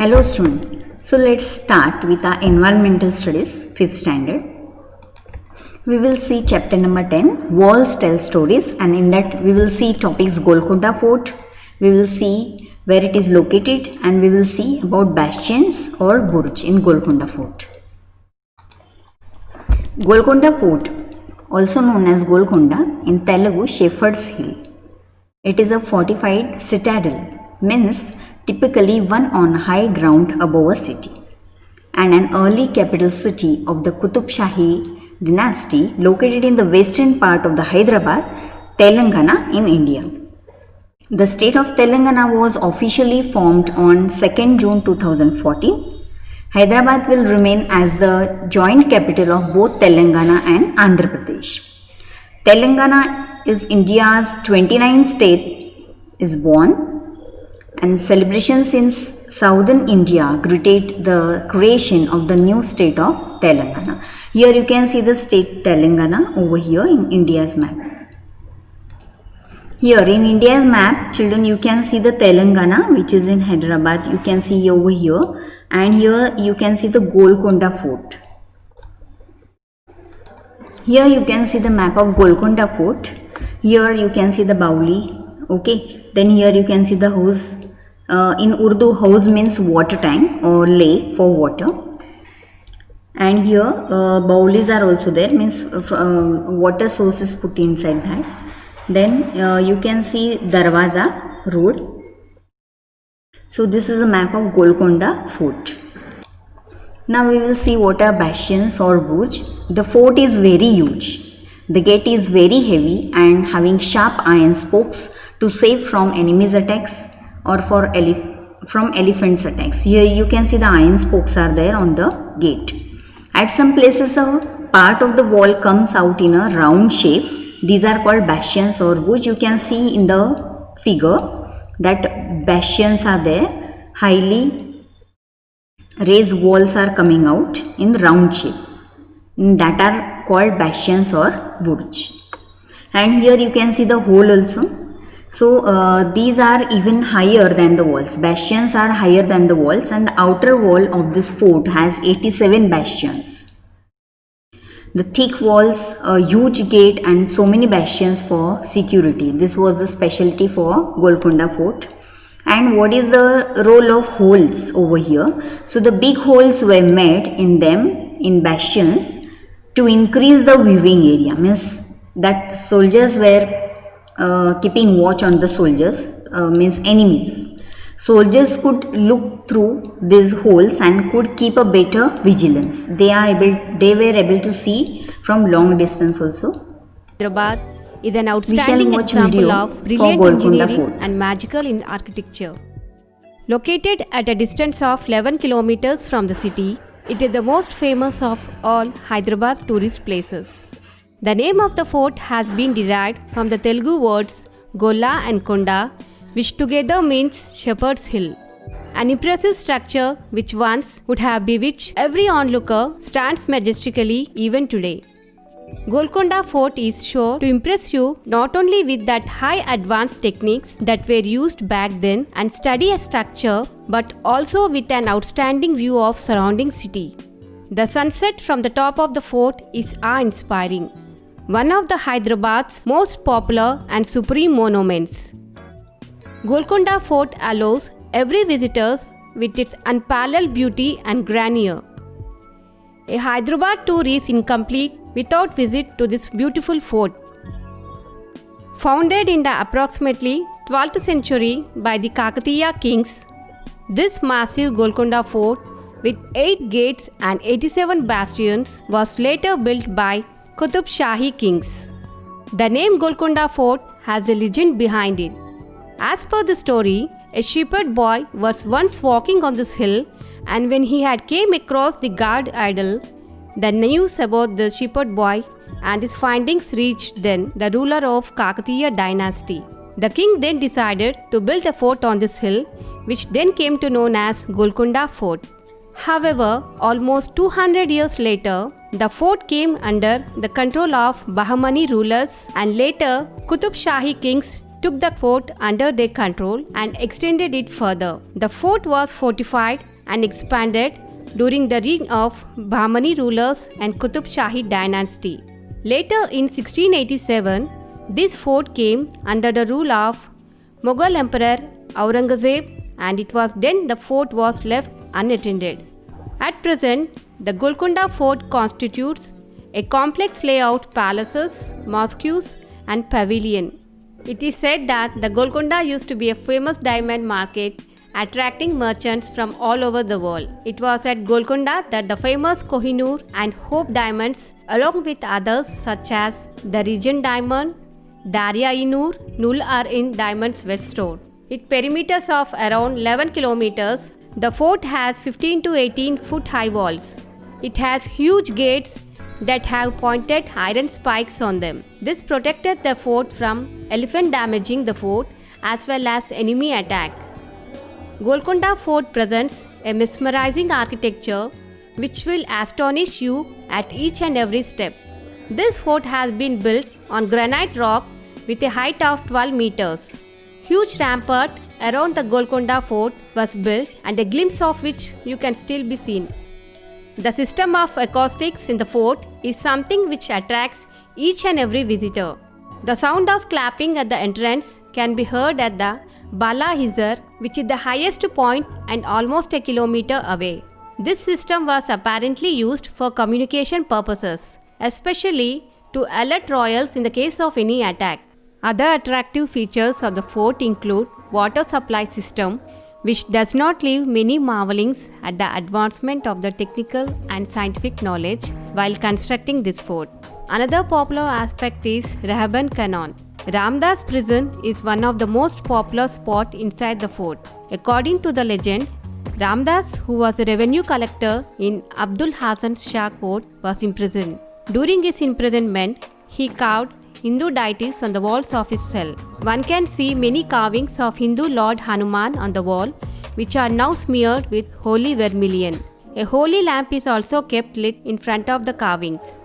Hello student. So let's start with our environmental studies 5th standard. We will see chapter number 10 walls tell stories, and in that we will see topics Golconda Fort, we will see where it is located, and we will see about bastions or burj in Golconda Fort. Golconda Fort, also known as Golconda in Telugu Shepherd's Hill. It is a fortified citadel, means typically one on high ground above a city, and an early capital city of the Qutub Shahi dynasty located in the western part of the Hyderabad, Telangana in India. The state of Telangana was officially formed on 2nd June 2014. Hyderabad will remain as the joint capital of both Telangana and Andhra Pradesh. Telangana is India's 29th state is born, and celebrations in southern India greeted the creation of the new state of Telangana. Here you can see the state Telangana over here in India's map. Here in India's map, children, you can see the Telangana which is in Hyderabad. You can see over here, and here you can see the Golconda Fort. Here you can see the map of Golconda Fort. Here you can see the Bauli. Okay, then here you can see the house. In Urdu, house means water tank or lake for water. And here Baulis are also there, means water source is put inside that. Then you can see Darwaza road. So this is a map of Golconda Fort. Now we will see what are bastions or burj. The fort is very huge. The gate is very heavy and having sharp iron spokes to save from enemies' attacks or from elephants' attacks. Here you can see the iron spokes are there on the gate. At some places a part of the wall comes out in a round shape. These are called bastions or burj. You can see in the figure that bastions are there. Highly raised walls are coming out in round shape. That are called bastions or burj. And here you can see the hole also. So these are even higher than the walls. Bastions are higher than the walls, and the outer wall of this fort has 87 bastions. The thick walls, a huge gate, and so many bastions for security. This was the specialty for Golconda Fort. And what is the role of holes over here? So the big holes were made in them in bastions to increase the viewing area. Means that soldiers were keeping watch on the soldiers, means enemies. Soldiers could look through these holes and could keep a better vigilance. They were able to see from long distance also. Hyderabad is an outstanding example of brilliant engineering and magical in architecture. Located at a distance of 11 kilometers from the city, it is the most famous of all Hyderabad tourist places. The name of the fort has been derived from the Telugu words Golla and Konda, which together means Shepherd's Hill. An impressive structure which once would have bewitched every onlooker stands majestically even today. Golconda Fort is sure to impress you not only with that high advanced techniques that were used back then and study a structure, but also with an outstanding view of surrounding city. The sunset from the top of the fort is awe-inspiring. One of the Hyderabad's most popular and supreme monuments. Golconda Fort allows every visitor with its unparalleled beauty and grandeur. A Hyderabad tour is incomplete without visit to this beautiful fort. Founded in the approximately 12th century by the Kakatiya kings, this massive Golconda Fort with 8 gates and 87 bastions was later built by Qutub Shahi kings. The name Golconda Fort has a legend behind it. As per the story, a shepherd boy was once walking on this hill, and when he had came across the god idol, the news about the shepherd boy and his findings reached then the ruler of Kakatiya dynasty. The king then decided to build a fort on this hill, which then came to known as Golconda Fort. However, almost 200 years later, the fort came under the control of Bahmani rulers, and later Qutub Shahi kings took the fort under their control and extended it further. The fort was fortified and expanded during the reign of Bahmani rulers and Qutub Shahi dynasty. Later in 1687, this fort came under the rule of Mughal Emperor Aurangzeb, and it was then the fort was left unattended. At present, the Golconda Fort constitutes a complex layout palaces, mosques and pavilion. It is said that the Golconda used to be a famous diamond market attracting merchants from all over the world. It was at Golconda that the famous Kohinoor and Hope diamonds, along with others such as the Regent diamond, Darya-e-Noor, Nul-ar-In diamonds were stored. With perimeters of around 11 kilometers, the fort has 15 to 18 foot high walls. It has huge gates that have pointed iron spikes on them. This protected the fort from elephant damaging the fort as well as enemy attacks. Golconda Fort presents a mesmerizing architecture which will astonish you at each and every step. This fort has been built on granite rock with a height of 12 meters. Huge rampart around the Golconda Fort was built, and a glimpse of which you can still be seen. The system of acoustics in the fort is something which attracts each and every visitor. The sound of clapping at the entrance can be heard at the Bala Hizar, which is the highest point and almost a kilometer away. This system was apparently used for communication purposes, especially to alert royals in the case of any attack. Other attractive features of the fort include water supply system, which does not leave many marvelings at the advancement of the technical and scientific knowledge while constructing this fort. Another popular aspect is Rahban Canon. Ramdas prison is one of the most popular spots inside the fort. According to the legend, Ramdas, who was a revenue collector in Abdul Hasan Shah court, was imprisoned. During his imprisonment, he carved Hindu deities on the walls of his cell. One can see many carvings of Hindu Lord Hanuman on the wall, which are now smeared with holy vermilion. A holy lamp is also kept lit in front of the carvings.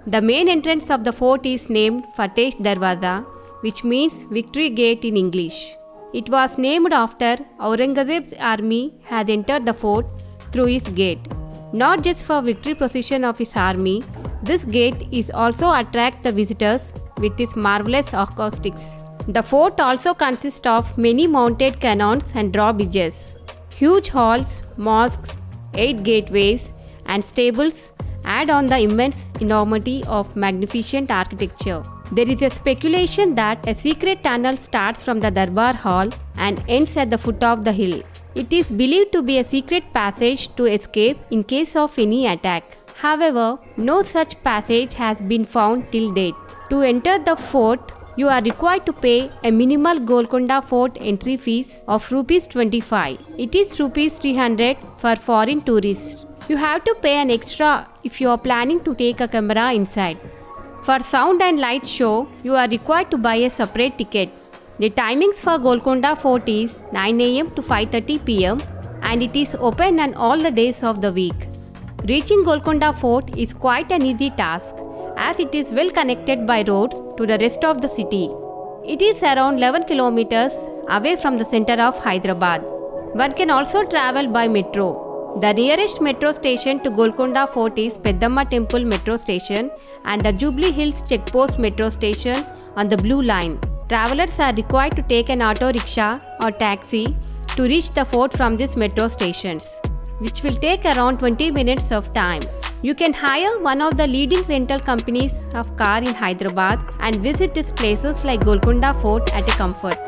The main entrance of the fort is named Fateh Darwaza, which means Victory Gate in English. It was named after Aurangzeb's army had entered the fort through his gate. Not just for victory procession of his army, this gate is also attracts the visitors with its marvelous acoustics. The fort also consists of many mounted cannons and drawbridges. Huge halls, mosques, 8 gateways and stables add on the immense enormity of magnificent architecture. There is a speculation that a secret tunnel starts from the Darbar Hall and ends at the foot of the hill. It is believed to be a secret passage to escape in case of any attack. However, no such passage has been found till date. To enter the fort, you are required to pay a minimal Golconda Fort entry fees of Rs 25. It is Rs 300 for foreign tourists. You have to pay an extra if you are planning to take a camera inside. For sound and light show, you are required to buy a separate ticket. The timings for Golconda Fort is 9 am to 5:30 pm and it is open on all the days of the week. Reaching Golconda Fort is quite an easy task as it is well connected by roads to the rest of the city. It is around 11 kilometers away from the center of Hyderabad. One can also travel by metro. The nearest metro station to Golconda Fort is Peddamma Temple Metro Station and the Jubilee Hills Checkpost Metro Station on the Blue Line. Travelers are required to take an auto rickshaw or taxi to reach the fort from these metro stations, which will take around 20 minutes of time. You can hire one of the leading rental companies of car in Hyderabad and visit these places like Golconda Fort at a comfort.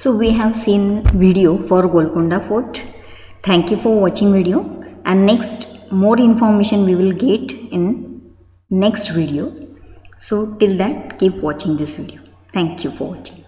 So we have seen video for Golconda Fort. Thank you for watching video, and next more information we will get in next video. So till that, keep watching this video. Thank you for watching.